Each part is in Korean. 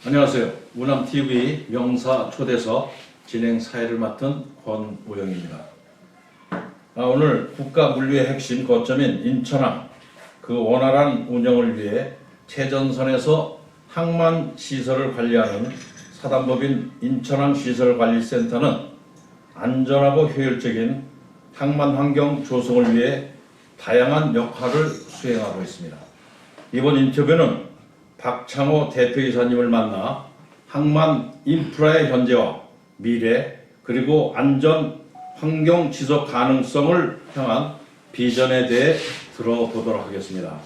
안녕하세요. 우남TV 명사 초대석 진행 사회를 맡은 권우영입니다. 오늘 국가물류의 핵심 거점인 인천항 그 원활한 운영을 위해 최전선에서 항만 시설을 관리하는 사단법인 인천항 시설관리센터는 안전하고 효율적인 항만 환경 조성을 위해 다양한 역할을 수행하고 있습니다. 이번 인터뷰는 박창호 대표이사님을 만나 항만 인프라의 현재와 미래 그리고 안전 환경 지속 가능성을 향한 비전에 대해 들어보도록 하겠습니다.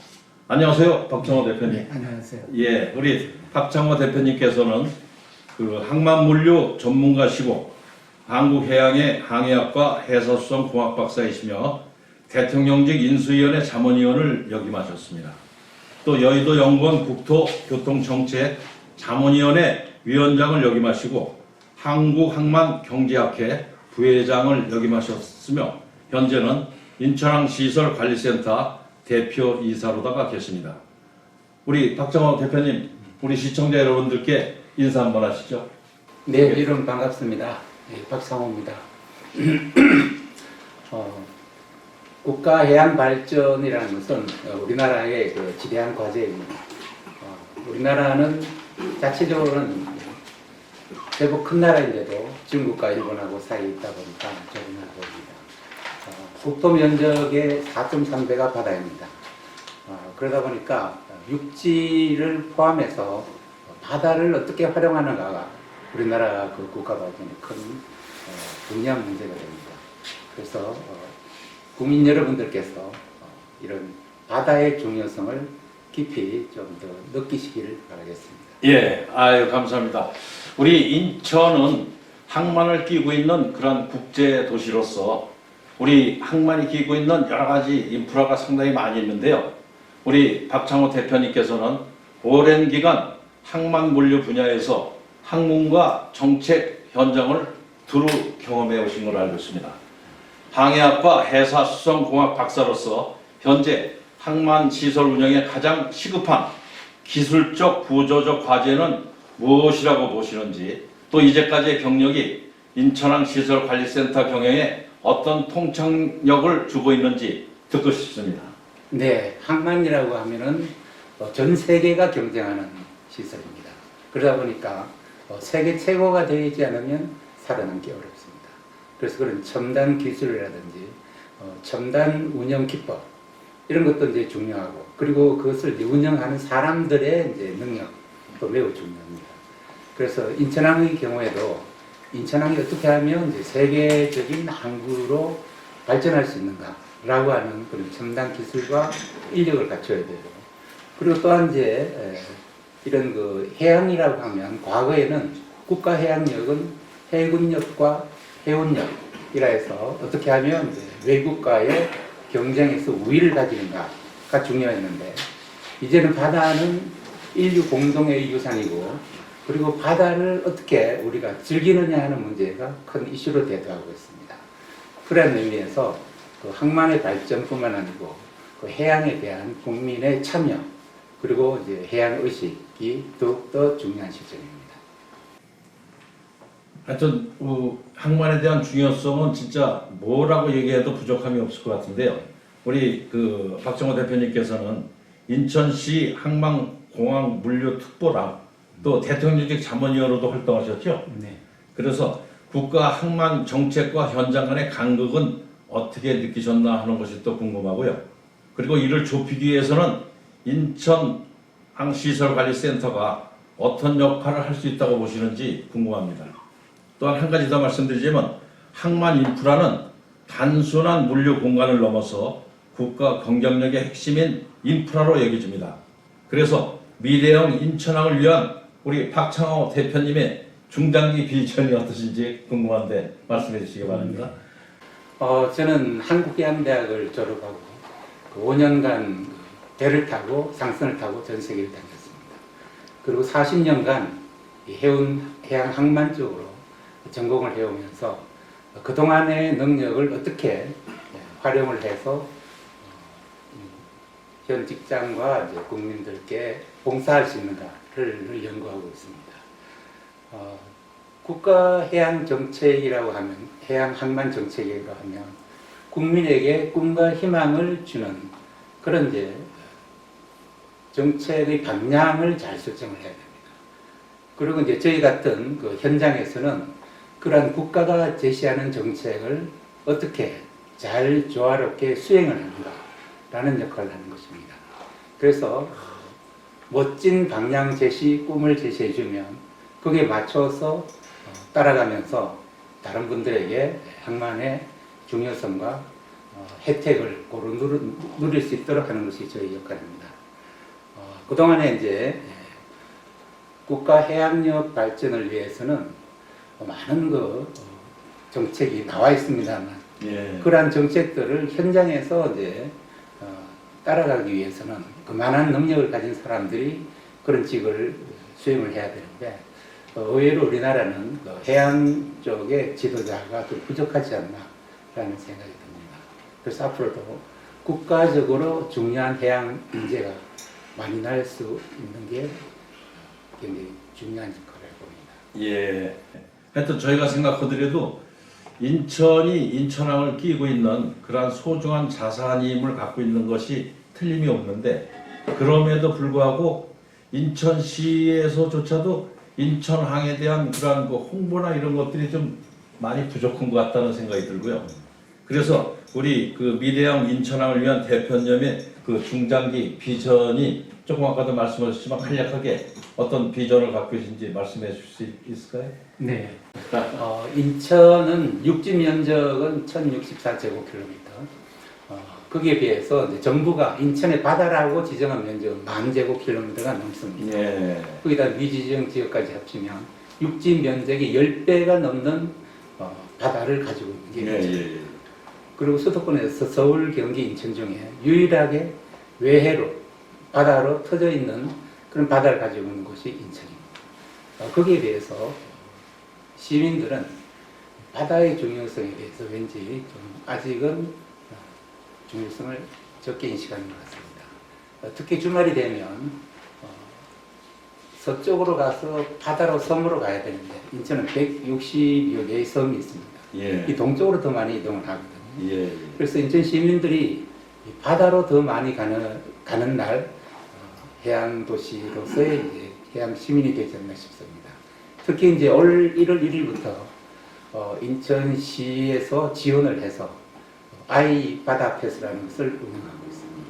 안녕하세요, 박창호 대표님. 네, 안녕하세요. 예, 우리 박창호 대표님께서는 그 항만 물류 전문가시고 한국해양의 항해학과 해사수성 공학 박사이시며 대통령직 인수위원회 자문위원을 역임하셨습니다. 또 여의도 연구원 국토교통정책 자문위원회 위원장을 역임하시고 한국항만경제학회 부회장을 역임하셨으며 현재는 인천항 시설관리센터 대표이사로다가 계십니다. 우리 박창호 대표님, 우리 시청자 여러분들께 인사 한번 하시죠. 네, 이름 반갑습니다. 네, 박상호입니다. 국가해양 발전이라는 것은 우리나라의 그 지대한 과제입니다. 우리나라는 자체적으로는 제법 큰 나라인데도 중국과 일본하고 사이에 있다 보니까 조금하고 있습니다. 국토 면적의 4.3배가 바다입니다. 그러다 보니까 육지를 포함해서 바다를 어떻게 활용하는가가 우리나라 그 국가 발전의 큰 중요한 문제가 됩니다. 그래서 국민 여러분들께서 이런 바다의 중요성을 깊이 좀 더 느끼시기를 바라겠습니다. 예, 아유 감사합니다. 우리 인천은 항만을 끼고 있는 그런 국제 도시로서 우리 항만이 끼고 있는 여러 가지 인프라가 상당히 많이 있는데요. 우리 박창호 대표님께서는 오랜 기간 항만 물류 분야에서 항문과 정책 현장을 두루 경험해 오신 걸로 알고 있습니다. 항해학과 해사수성공학 박사로서 현재 항만 시설 운영에 가장 시급한 기술적 구조적 과제는 무엇이라고 보시는지, 또 이제까지의 경력이 인천항 시설관리센터 경영에 어떤 통찰력을 주고 있는지 듣고 싶습니다. 네, 항만이라고 하면은 전 세계가 경쟁하는 시설입니다. 그러다 보니까 세계 최고가 되지 않으면 살아남기 어렵습니다. 그래서 그런 첨단 기술이라든지 첨단 운영 기법 이런 것도 이제 중요하고, 그리고 그것을 이제 운영하는 사람들의 이제 능력도 매우 중요합니다. 그래서 인천항의 경우에도 인천항이 어떻게 하면 이제 세계적인 항구로 발전할 수 있는가라고 하는 그런 첨단 기술과 인력을 갖춰야 되고, 그리고 또한 이제 이런 그 해양이라고 하면 과거에는 국가해양력은 해군력과 해운력이라 해서 어떻게 하면 이제 외국과의 경쟁에서 우위를 가지는가가 중요했는데, 이제는 바다는 인류 공동의 유산이고, 그리고 바다를 어떻게 우리가 즐기느냐 하는 문제가 큰 이슈로 대두하고 있습니다. 그런 의미에서 그 항만의 발전뿐만 아니고 그 해양에 대한 국민의 참여, 그리고 이제 해양 의식이 더욱더 중요한 시점입니다. 하여튼 항만에 대한 중요성은 진짜 뭐라고 얘기해도 부족함이 없을 것 같은데요. 우리 그 박정호 대표님께서는 인천시 항만공항물류특보랑 또 대통령직 자문위원으로도 활동하셨죠. 네. 그래서 국가 항만 정책과 현장 간의 간극은 어떻게 느끼셨나 하는 것이 또 궁금하고요. 그리고 이를 좁히기 위해서는 인천 항시설관리센터가 어떤 역할을 할 수 있다고 보시는지 궁금합니다. 또한 한 가지 더 말씀드리자면 항만 인프라는 단순한 물류 공간을 넘어서 국가 경쟁력의 핵심인 인프라로 여겨집니다. 그래서 미래형 인천항을 위한 우리 박창호 대표님의 중장기 비전이 어떠신지 궁금한데 말씀해 주시기 바랍니다. 저는 한국해양대학을 졸업하고 그 5년간 배를 타고 상선을 타고 전 세계를 다녔습니다. 그리고 40년간 해양 항만 쪽으로 전공을 해오면서 그동안의 능력을 어떻게 활용을 해서 현 직장과 이제 국민들께 봉사할 수 있는가를 연구하고 있습니다. 국가 해양 정책이라고 하면, 해양 항만 정책이라고 하면 국민에게 꿈과 희망을 주는 그런 이제 정책의 방향을 잘 설정을 해야 됩니다. 그리고 이제 저희 같은 그 현장에서는 그러한 국가가 제시하는 정책을 어떻게 잘 조화롭게 수행을 하는가라는 역할을 하는 것입니다. 그래서 멋진 방향 제시, 꿈을 제시해주면 거기에 맞춰서 따라가면서 다른 분들에게 항만의 중요성과 혜택을 고루 누릴 수 있도록 하는 것이 저희 역할입니다. 그동안에 이제 국가 해양력 발전을 위해서는 많은 정책이 나와 있습니다만 예. 그러한 정책들을 현장에서 이제 따라가기 위해서는 그만한 능력을 가진 사람들이 그런 직을 수행을 해야 되는데 의외로 우리나라는 해양 쪽의 지도자가 좀 부족하지 않나라는 생각이 듭니다. 그래서 앞으로도 국가적으로 중요한 해양 문제가 많이 날 수 있는 게 굉장히 중요한 역할을 봅니다. 예. 하여튼 저희가 생각하더라도 인천이 인천항을 끼고 있는 그러한 소중한 자산임을 갖고 있는 것이 틀림이 없는데 그럼에도 불구하고 인천시에서조차도 인천항에 대한 그러한 그 홍보나 이런 것들이 좀 많이 부족한 것 같다는 생각이 들고요. 그래서 우리 그 미래형 인천항을 위한 대표님의 그 중장기 비전이 조금 아까도 말씀하셨지만 간략하게 어떤 비전을 갖고 계신지 말씀해 주실 수 있을까요? 네. 인천은 육지 면적은 1064제곱킬로미터. 거기에 비해서 이제 정부가 인천의 바다라고 지정한 면적은 10,000제곱킬로미터가 넘습니다. 예. 거기다 미지정 지역까지 합치면 육지 면적이 10배가 넘는 바다를 가지고 있는 게 인천. 예. 그리고 수도권에서 서울, 경기, 인천 중에 유일하게 외해로 바다로 터져 있는 그런 바다를 가지고 있는 곳이 인천입니다. 거기에 비해서 시민들은 바다의 중요성에 대해서 왠지 좀 아직은 중요성을 적게 인식하는 것 같습니다. 특히 주말이 되면 서쪽으로 가서 바다로 섬으로 가야 되는데 인천은 160여 개의 섬이 있습니다. 예. 이 동쪽으로 더 많이 이동을 하거든요. 예. 그래서 인천 시민들이 바다로 더 많이 가는 날 해양 도시로서의 이제 해양 시민이 되지 않나 싶습니다. 특히 이제 올 1월 1일부터 인천시에서 지원을 해서 아이 바다 패스라는 것을 운영하고 있습니다.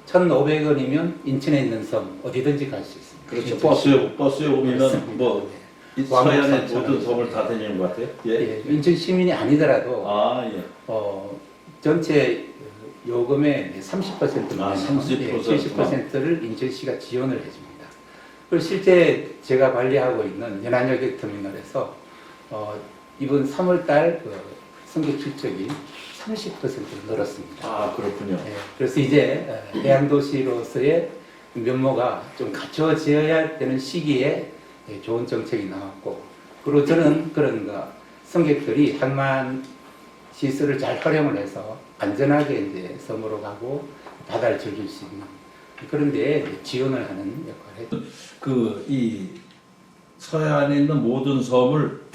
1,500원이면 인천에 있는 섬 어디든지 갈 수 있습니다. 그렇죠. 버스에 오면 그렇습니다. 뭐 네. 서해안의 모든 섬을 다 다니는 것 같아요. 예. 예, 인천 시민이 아니더라도 예. 전체 요금의 30%만 30%. 70%를 인천시가 지원을 해줍니다. 그리고 실제 제가 관리하고 있는 연안여객터미널에서 이번 3월달 승객 출석이 30% 늘었습니다. 그렇군요. 예, 그래서 이제 해양도시로서의 면모가 좀 갖춰져야 되는 시기에 좋은 정책이 나왔고, 그리고 저는 그런 승객들이 항만 시설을 잘 활용을 해서 안전하게 이제 섬으로 가고 바다를 즐길 수 있는 그런 데에 지원을 하는 역할을 했죠. 이 서해안에 있는 모든 섬을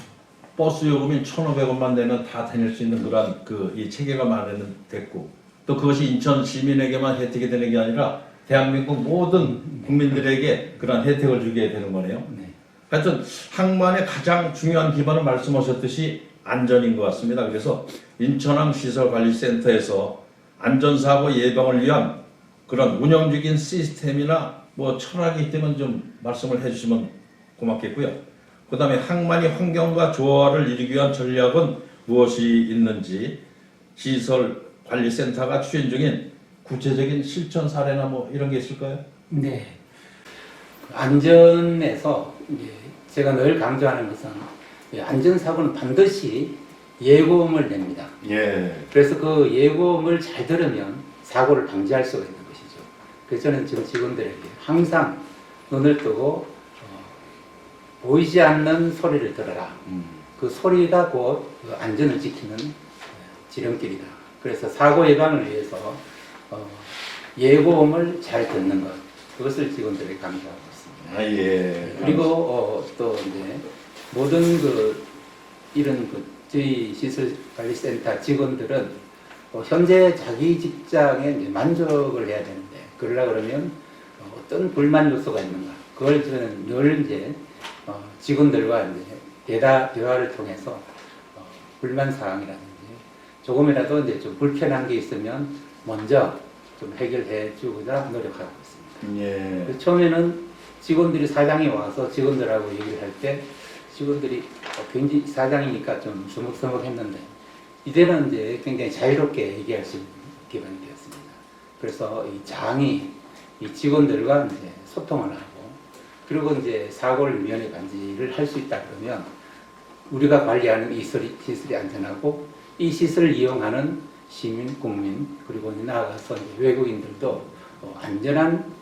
버스 요금이 1,500원만 내면 다 다닐 수 있는 그런 이 체계가 마련됐고 또 그것이 인천 시민에게만 혜택이 되는 게 아니라 대한민국 모든 국민들에게 그런 혜택을 주게 되는 거네요. 네. 하여튼 항만의 가장 중요한 기반은 말씀하셨듯이 안전인 것 같습니다. 그래서 인천항 시설관리센터에서 안전사고 예방을 위한 그런 운영적인 시스템이나 뭐 철학이 있다면 좀 말씀을 해주시면 고맙겠고요. 그 다음에 항만이 환경과 조화를 이루기 위한 전략은 무엇이 있는지 시설관리센터가 추진 중인 구체적인 실천 사례나 뭐 이런 게 있을까요? 네. 안전에서 이제 제가 늘 강조하는 것은 안전사고는 반드시 예고음을 냅니다. 예. 그래서 그 예고음을 잘 들으면 사고를 방지할 수가 있는 것이죠. 그래서 저는 전 직원들에게 항상 눈을 뜨고 보이지 않는 소리를 들어라. 그 소리가 곧 안전을 지키는 지름길이다. 그래서 사고 예방을 위해서 예고음을 잘 듣는 것, 그것을 직원들에게 강조하고 있습니다. 아, 예. 그리고 또 이제 모든 이런 저희 시설관리센터 직원들은 현재 자기 직장에 이제 만족을 해야 되는데 그러려 그러면 어떤 불만 요소가 있는가 그걸 저는 늘 이제 직원들과 이제 대화를 통해서 불만 사항이라든지 조금이라도 이제 좀 불편한 게 있으면 먼저 좀 해결해 주고자 노력하고 있습니다. 예. 처음에는 직원들이 사장이 와서 직원들하고 얘기를 할 때 직원들이 굉장히 사장이니까 좀 서먹서먹했는데 이제는 이제 굉장히 자유롭게 얘기할 수 있는 기반이 되었습니다. 그래서 이 장이 이 직원들과 이제 소통을 하고 그리고 이제 사고를 면회 감지를 할 수 있다 그러면 우리가 관리하는 이 시설이 안전하고 이 시설을 이용하는 시민, 국민 그리고 나아가서 이제 외국인들도 안전한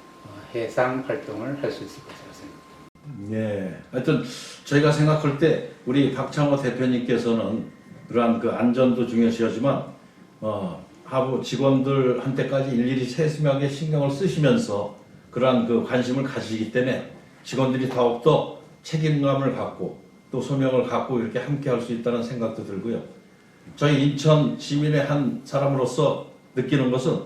해상 활동을 할 수 있을 것이라고 생각합니다. 예. 하여튼 저희가 생각할 때 우리 박창호 대표님께서는 그러한 그 안전도 중요시하지만 하부 직원들한테까지 일일이 세심하게 신경을 쓰시면서 그러한 그 관심을 가지기 때문에 직원들이 더욱더 책임감을 갖고 또 소명을 갖고 이렇게 함께 할 수 있다는 생각도 들고요. 저희 인천 시민의 한 사람으로서 느끼는 것은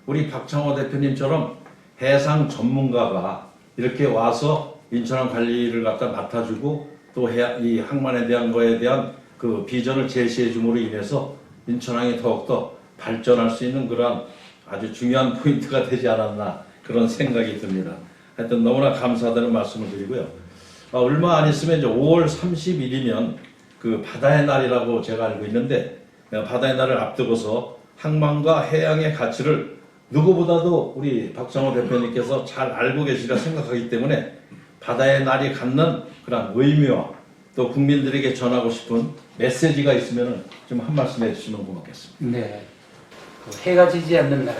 우리 박창호 대표님처럼 해상 전문가가 이렇게 와서 인천항 관리를 갖다 맡아주고 또 이 항만에 대한 거에 대한 그 비전을 제시해 줌으로 인해서 인천항이 더욱더 발전할 수 있는 그러한 아주 중요한 포인트가 되지 않았나 그런 생각이 듭니다. 하여튼 너무나 감사하다는 말씀을 드리고요. 얼마 안 있으면 이제 5월 30일이면 그 바다의 날이라고 제가 알고 있는데 바다의 날을 앞두고서 항만과 해양의 가치를 누구보다도 우리 박창호 대표님께서 잘 알고 계시리라 생각하기 때문에 바다의 날이 갖는 그런 의미와 또 국민들에게 전하고 싶은 메시지가 있으면 좀 한 말씀 해주시면 고맙겠습니다. 네, 해가 지지 않는 나라,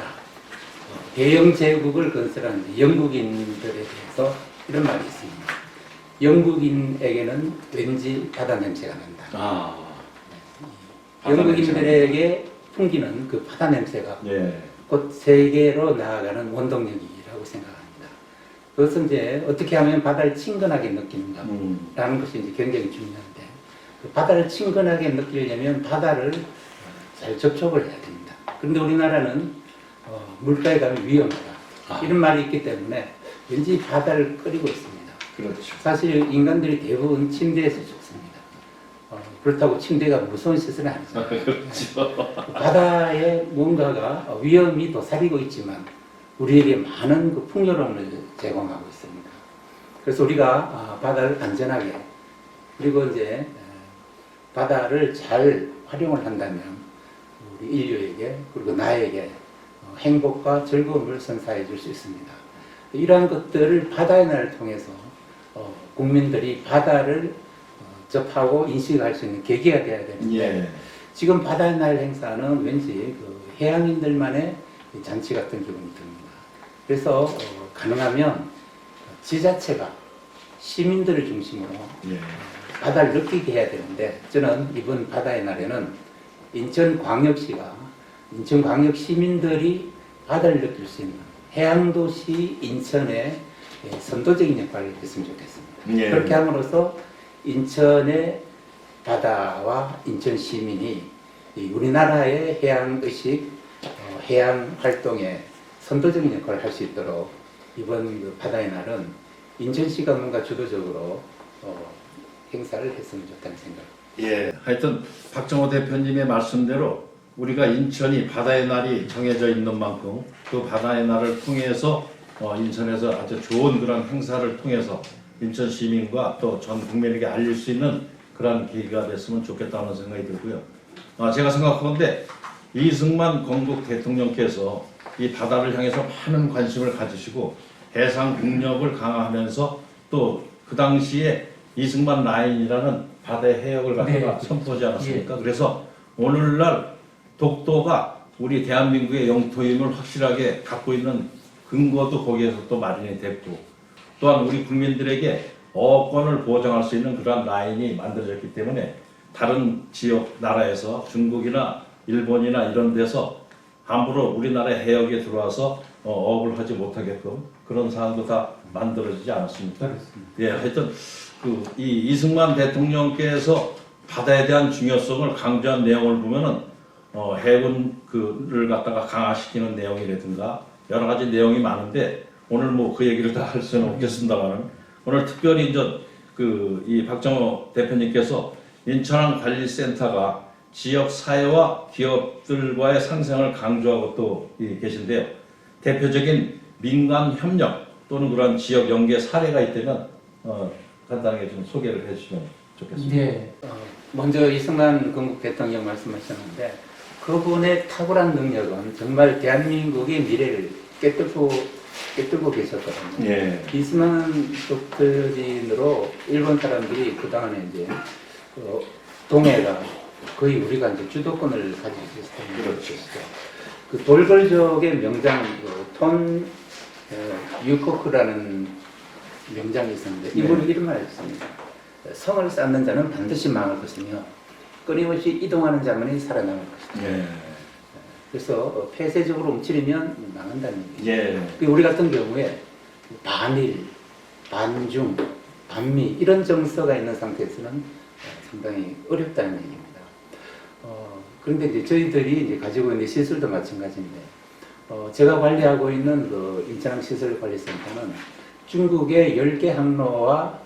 대영 제국을 건설한 영국인들에 대해서 이런 말이 있습니다. 영국인에게는 왠지 바다 냄새가 난다. 영국인들에게 풍기는 그 바다 냄새가 예. 곧 세계로 나아가는 원동력이라고 생각합니다. 그것은 이제 어떻게 하면 바다를 친근하게 느끼는가라는 것이 이제 굉장히 중요한데 그 바다를 친근하게 느끼려면 바다를 잘 접촉을 해야 됩니다. 그런데 우리나라는 물가에 가면 위험하다 이런 말이 있기 때문에 왠지 바다를 꺼리고 있습니다. 그렇죠. 사실 인간들이 대부분 침대에서 죽습니다. 그렇다고 침대가 무서운 시설은 아니죠. 그렇죠. 바다에 뭔가가 위험이 도사리고 있지만 우리에게 많은 그 풍요로움을 제공하고 있습니다. 그래서 우리가 바다를 안전하게 그리고 이제 바다를 잘 활용을 한다면 우리 인류에게 그리고 나에게 행복과 즐거움을 선사해 줄 수 있습니다. 이러한 것들을 바다의 날을 통해서 국민들이 바다를 접하고 인식할 수 있는 계기가 되어야 되는데 예. 지금 바다의 날 행사는 왠지 그 해양인들만의 잔치 같은 기분이 듭니다. 그래서 가능하면 지자체가 시민들을 중심으로 예. 바다를 느끼게 해야 되는데 저는 이번 바다의 날에는 인천광역시가 인천광역 시민들이 바다를 느낄 수 있는 해양도시 인천의 선도적인 역할을 했으면 좋겠습니다. 예. 그렇게 함으로써 인천의 바다와 인천 시민이 이 우리나라의 해양의식, 해양 활동에 선도적인 역할을 할 수 있도록 이번 그 바다의 날은 인천시가 뭔가 주도적으로 행사를 했으면 좋다는 생각. 예. 하여튼 박정호 대표님의 말씀대로 우리가 인천이 바다의 날이 정해져 있는 만큼 그 바다의 날을 통해서 인천에서 아주 좋은 그런 행사를 통해서 인천 시민과 또 전 국민에게 알릴 수 있는 그런 계기가 됐으면 좋겠다는 생각이 들고요. 제가 생각하건데 이승만 건국 대통령께서 이 바다를 향해서 많은 관심을 가지시고 해상 국력을 강화하면서 또 그 당시에 이승만 라인이라는 바다의 해역을 갖다가 선포하지 않았습니까? 그래서 오늘날 독도가 우리 대한민국의 영토임을 확실하게 갖고 있는 근거도 거기에서 또 마련이 됐고 또한 우리 국민들에게 어권을 보장할 수 있는 그러한 라인이 만들어졌기 때문에 다른 지역 나라에서 중국이나 일본이나 이런 데서 함부로 우리나라 해역에 들어와서 어업을 하지 못하게끔 그런 사항도 다 만들어지지 않았습니까? 그렇습니다. 예, 하여튼 이 이승만 대통령께서 바다에 대한 중요성을 강조한 내용을 보면은 해군 그를 갖다가 강화시키는 내용이라든가 여러 가지 내용이 많은데 오늘 뭐 그 얘기를 다 할 수는 없겠습니다만은 오늘 특별히 이제 이 박정호 대표님께서 인천항 관리센터가 지역 사회와 기업들과의 상생을 강조하고 또 계신데요. 대표적인 민간 협력 또는 그런 지역 연계 사례가 있다면 간단하게 좀 소개를 해주시면 좋겠습니다. 네. 먼저 이승만 건국 대통령 말씀하셨는데 그분의 탁월한 능력은 정말 대한민국의 미래를 꿰뚫고 계셨거든요. 예. 이승만 독트린으로 일본 사람들이 그동안에 이제 동해가 거의 우리가 이제 주도권을 가지고 있었던 그렇죠. 그 돌벌족의 명장 톤 유코크라는 명장이 있었는데 이분이 이런 말을 했습니다. 성을 쌓는 자는 반드시 망할 것이며 끊임없이 이동하는 자만이 살아남을 것이다. 예. 그래서 폐쇄적으로 움츠리면 망한다는 얘기예요. 예. 우리 같은 경우에 반일, 반중, 반미 이런 정서가 있는 상태에서는 상당히 어렵다는 얘기입니다. 그런데 이제 저희들이 이제 가지고 있는 시설도 마찬가지인데 제가 관리하고 있는 그 인천항 시설관리센터는 중국의 10개 항로와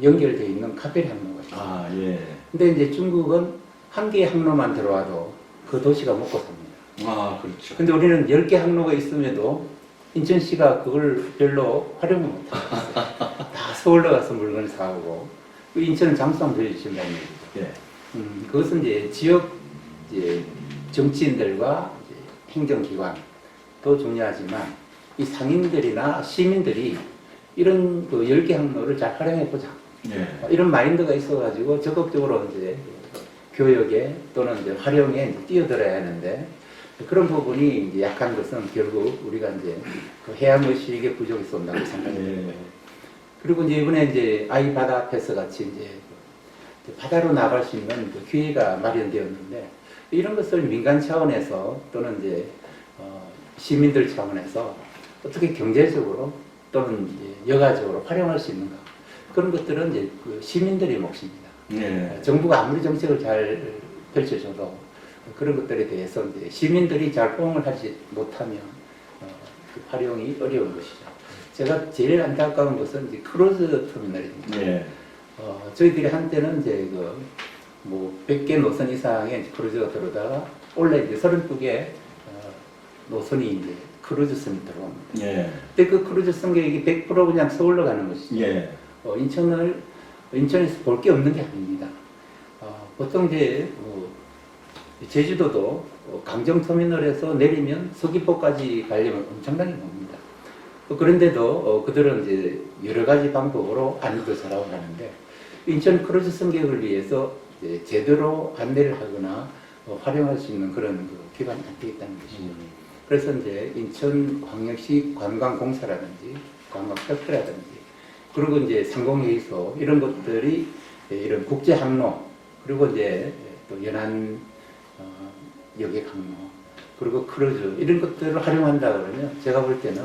연결되어 있는 카페 항로가 있습니다. 아, 예. 근데 이제 중국은 한 개의 항로만 들어와도 그 도시가 먹고 삽니다. 아, 그렇죠. 근데 우리는 10개 항로가 있음에도 인천시가 그걸 별로 활용을 못해요. 다 서울로 가서 물건을 사오고 인천은 장수하면 들려주신다는 얘기죠. 예. 그것은 이제 지역 정치인들과 이제 행정기관도 중요하지만 이 상인들이나 시민들이 이런 그 10개 항로를 잘 활용해보자. 예. 이런 마인드가 있어가지고 적극적으로 이제 교역에 또는 이제 활용에 이제 뛰어들어야 하는데 그런 부분이 이제 약한 것은 결국 우리가 이제 그 해양의식의 부족에서 온다고 생각합니다. 예. 그리고 이제 이번에 이제 아이바다 패스 같이 이제 바다로 나갈 수 있는 그 기회가 마련되었는데 이런 것을 민간 차원에서 또는 이제 시민들 차원에서 어떻게 경제적으로 또는 이제 여가적으로 활용할 수 있는가 그런 것들은 이제 그 시민들의 몫입니다. 예. 정부가 아무리 정책을 잘 펼쳐줘도 그런 것들에 대해서 이제 시민들이 잘 호응을 하지 못하면 그 활용이 어려운 것이죠. 제가 제일 안타까운 것은 이제 크루즈 터미널입니다. 예. 저희들이 한때는 이제 뭐 100개 노선 이상의 크루즈가 들어오다가 원래 이제 32개 노선이 이제 크루즈선이 들어옵니다. 예. 근데 그 크루즈 승객이 100% 그냥 서울로 가는 것이죠. 예. 인천에서 볼 게 없는 게 아닙니다. 보통 이제 제주도도 강정터미널에서 내리면 서귀포까지 가려면 엄청나게 멉니다. 그런데도 그들은 이제 여러 가지 방법으로 안내도 잘하고 가는데 인천 크루즈 승객을 위해서 이제 제대로 안내를 하거나 활용할 수 있는 그런 그 기반이 안 되어 있다는 것이죠. 그래서 이제 인천광역시 관광공사라든지 관광협회라든지 그리고 이제 상공회의소 이런 것들이 이런 국제 항로 그리고 이제 또 연안 여객 항로 그리고 크루즈 이런 것들을 활용한다 그러면 제가 볼 때는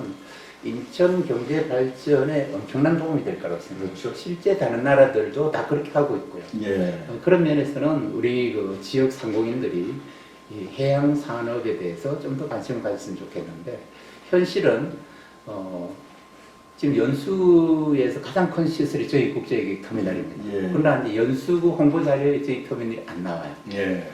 인천 경제 발전에 엄청난 도움이 될 거라고 생각합니다. 그렇죠. 실제 다른 나라들도 다 그렇게 하고 있고요. 예. 그런 면에서는 우리 그 지역 상공인들이 이 해양 산업에 대해서 좀 더 관심을 가졌으면 좋겠는데 현실은 지금 연수에서 가장 큰 시설이 저희 국제여객 터미널입니다. 예. 그러나 이제 연수구 홍보 자료에 저희 터미널이 안 나와요. 예.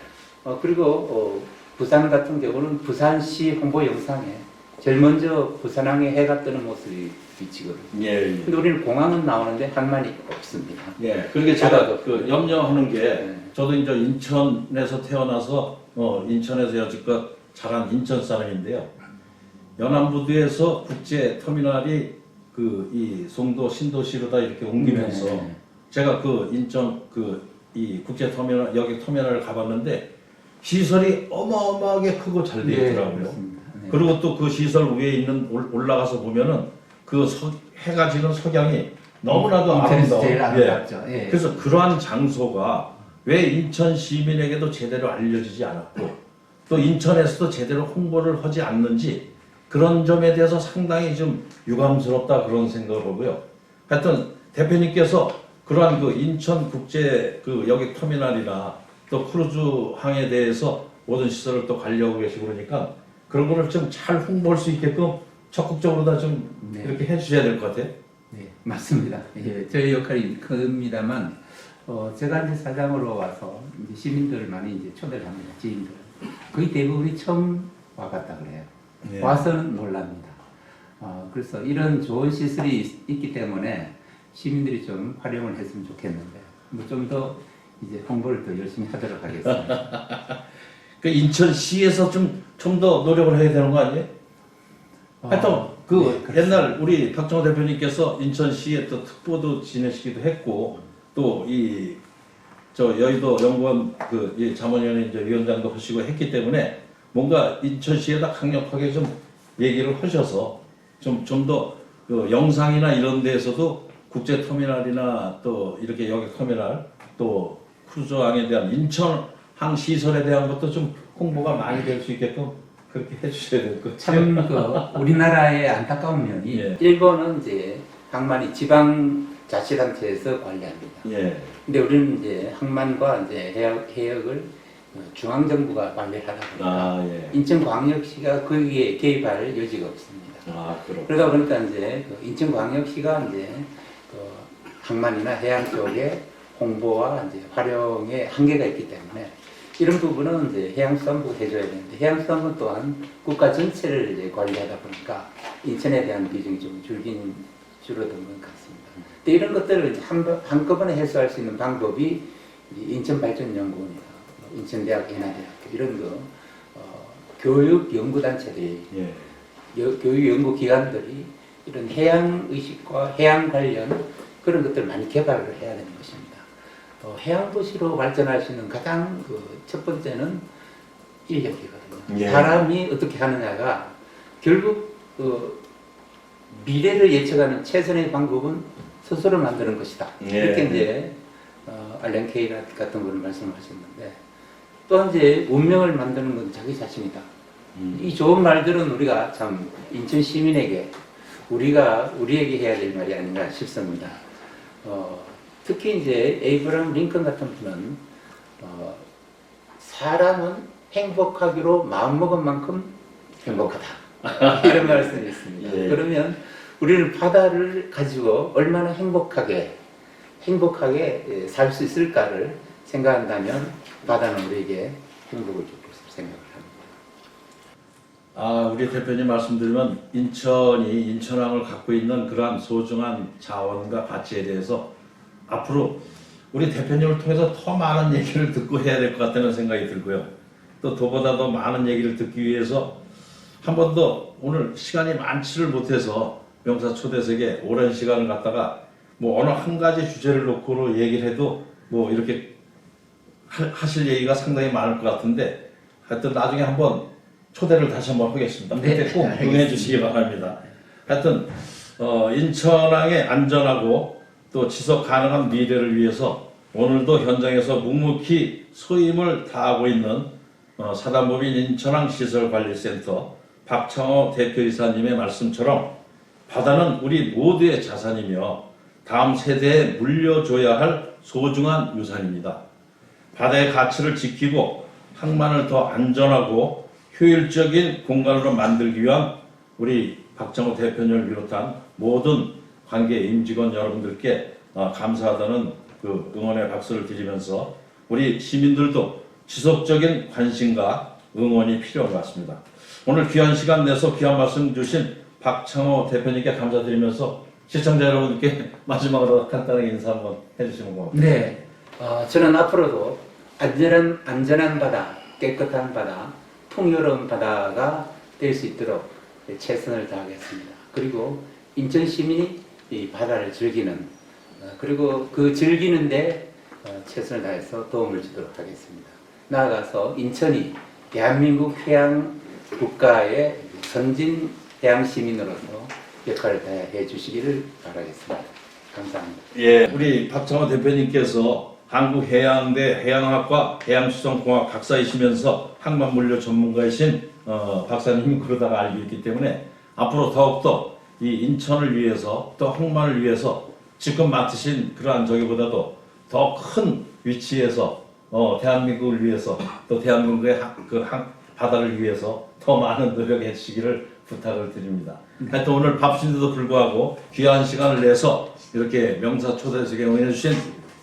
그리고 부산 같은 경우는 부산시 홍보 영상에 제일 먼저 부산항에 해가 뜨는 모습이 비치거든요. 예. 예. 근데 우리는 공항은 나오는데 항만이 없습니다. 예. 그러게 제가 바다도 그 염려하는 게 네. 저도 이제 인천에서 태어나서 인천에서 여지껏 자란 인천 사람인데요. 연안부두에서 국제 터미널이 이 송도 신도시로 다 이렇게 옮기면서 네. 제가 그 인천 이 국제 터미널 여기 터미널을 가봤는데 시설이 어마어마하게 크고 잘 되어 있더라고요. 그렇습니다. 네. 그리고 또 그 시설 위에 있는 올라가서 보면은 그 해가 지는 석양이 너무나도 인천에서 제일 아름다워. 아름답죠. 예. 그래서 그러한 장소가 왜 인천 시민에게도 제대로 알려지지 않았고 또 인천에서도 제대로 홍보를 하지 않는지 그런 점에 대해서 상당히 좀 유감스럽다 그런 생각을 하고요. 하여튼 대표님께서 그러한 그 인천 국제 그 여객 터미널이나 또 크루즈 항에 대해서 모든 시설을 또 관리하고 계시고 그러니까 그런 거를 좀 잘 홍보할 수 있게끔 적극적으로 다 좀 네. 이렇게 해주셔야 될 것 같아요. 네, 맞습니다. 예, 저희 역할이 큽니다만, 제가 이제 사장으로 와서 이제 시민들을 많이 이제 초대를 합니다. 지인들. 거의 대부분이 처음 와봤다 그래요. 네. 와서는 놀랍니다. 그래서 이런 좋은 시설이 있기 때문에 시민들이 좀 활용을 했으면 좋겠는데, 뭐 좀 더 이제 홍보를 더 열심히 하도록 하겠습니다. 그 인천시에서 좀 더 노력을 해야 되는 거 아니에요? 하여튼 그 네, 그렇습니다. 옛날 우리 박정호 대표님께서 인천시에 또 특보도 지내시기도 했고 또 이 저 여의도 연구원 그 자문위원회 이제 위원장도 하시고 했기 때문에 뭔가 인천시에다 강력하게 좀 얘기를 하셔서 좀 더 그 영상이나 이런 데에서도 국제 터미널이나 또 이렇게 여객 터미널 또 크루즈항에 대한 인천항 시설에 대한 것도 좀 홍보가 많이 될 수 있게끔 그렇게 해주셔야 될 것 같아요. 참 그 우리나라의 안타까운 면이 예. 일본은 이제 항만이 지방 자치단체에서 관리합니다. 예. 근데 우리는 이제 항만과 이제 해역을 중앙 정부가 관리를 하다 보니까 아 예. 인천광역시가 거기에 개입할 여지가 없습니다. 아 그렇고. 그러다 보니까 이제 그 인천광역시가 이제 그 항만이나 해양 쪽에 홍보와 이제 활용에 한계가 있기 때문에 이런 부분은 이제 해양수산부가 해줘야 되는데 해양수산부 또한 국가 전체를 이제 관리하다 보니까 인천에 대한 비중이 좀 줄어든 것 같습니다. 근데 이런 것들을 이제 한꺼번에 해소할 수 있는 방법이 인천발전연구원이나 인천대학, 인하대학교 이런 거 교육 연구단체들이 예. 교육 연구기관들이 이런 해양 의식과 해양 관련 그런 것들을 많이 개발을 해야 되는 것입니다. 해양 도시로 발전할 수 있는 가장 그 첫 번째는 인력이거든요. 예. 사람이 어떻게 하느냐가 결국 미래를 예측하는 최선의 방법은 스스로 만드는 것이다. 예. 이렇게 이제 알렌 케이라 같은 분을 말씀하셨는데 또 이제 운명을 만드는 건 자기 자신이다. 이 좋은 말들은 우리가 참 인천 시민에게 우리에게 해야 될 말이 아닌가 싶습니다. 특히 이제 에이브람 링컨 같은 분은 사람은 행복하기로 마음먹은 만큼 행복하다. 이런 말씀이 있습니다. 예. 그러면 우리는 바다를 가지고 얼마나 행복하게 살 수 있을까를 생각한다면 바다는 우리에게 행복을 줄 것을 생각을 합니다. 우리 대표님 말씀드리면 인천항을 갖고 있는 그러한 소중한 자원과 가치에 대해서 앞으로 우리 대표님을 통해서 더 많은 얘기를 듣고 해야 될 것 같다는 생각이 들고요. 또 더보다 더 많은 얘기를 듣기 위해서 한 번 더 오늘 시간이 많지를 못해서 명사초대석에 오랜 시간을 갖다가 뭐 어느 한 가지 주제를 놓고 얘기를 해도 뭐 이렇게 하실 얘기가 상당히 많을 것 같은데 하여튼 나중에 한번 초대를 다시 한번 하겠습니다. 네, 그때 꼭 응해 주시기 바랍니다. 하여튼 인천항의 안전하고 또 지속 가능한 미래를 위해서 오늘도 현장에서 묵묵히 소임을 다하고 있는 사단법인 인천항 시설관리센터 박창호 대표이사님의 말씀처럼 바다는 우리 모두의 자산이며 다음 세대에 물려줘야 할 소중한 유산입니다. 바다의 가치를 지키고 항만을 더 안전하고 효율적인 공간으로 만들기 위한 우리 박정호 대표님을 비롯한 모든 관계 임직원 여러분들께 감사하다는 그 응원의 박수를 드리면서 우리 시민들도 지속적인 관심과 응원이 필요한 것 같습니다. 오늘 귀한 시간 내서 귀한 말씀 주신 박창호 대표님께 감사드리면서 시청자 여러분께 마지막으로 간단하게 인사 한번 해주시면 고맙습니다. 네, 저는 앞으로도 안전한 바다, 깨끗한 바다, 풍요로운 바다가 될 수 있도록 최선을 다하겠습니다. 그리고 인천 시민이 이 바다를 즐기는 그리고 그 즐기는데 최선을 다해서 도움을 주도록 하겠습니다. 나아가서 인천이 대한민국 해양 국가의 선진 해양 시민으로서 역할을 다해 주시기를 바라겠습니다. 감사합니다. 예, 우리 박창호 대표님께서 한국해양대 해양학과 해양수산공학 박사이시면서 항만물류 전문가이신 박사님이 그러다가 알고 있기 때문에 앞으로 더욱더 이 인천을 위해서 또 항만을 위해서 지금 맡으신 그러한 저기보다도 더 큰 위치에서 대한민국을 위해서 또 대한민국의 바다를 위해서 더 많은 노력해 주시기를 부탁을 드립니다. 하여튼 오늘 바쁘신데도 불구하고 귀한 시간을 내서 이렇게 명사 초대석에 응해 주신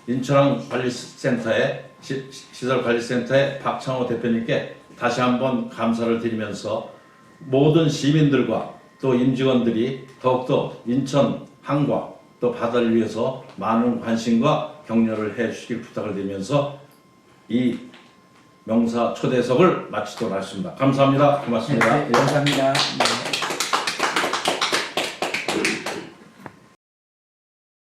인천항관리센터의 시설관리센터의 박창호 대표님께 다시 한번 감사를 드리면서 모든 시민들과 또 임직원들이 더욱더 인천 항과 또 바다를 위해서 많은 관심과 격려를 해 주시길 부탁을 드리면서 이 명사 초대석을 마치도록 하겠습니다. 감사합니다. 고맙습니다. 네, 감사합니다. 네.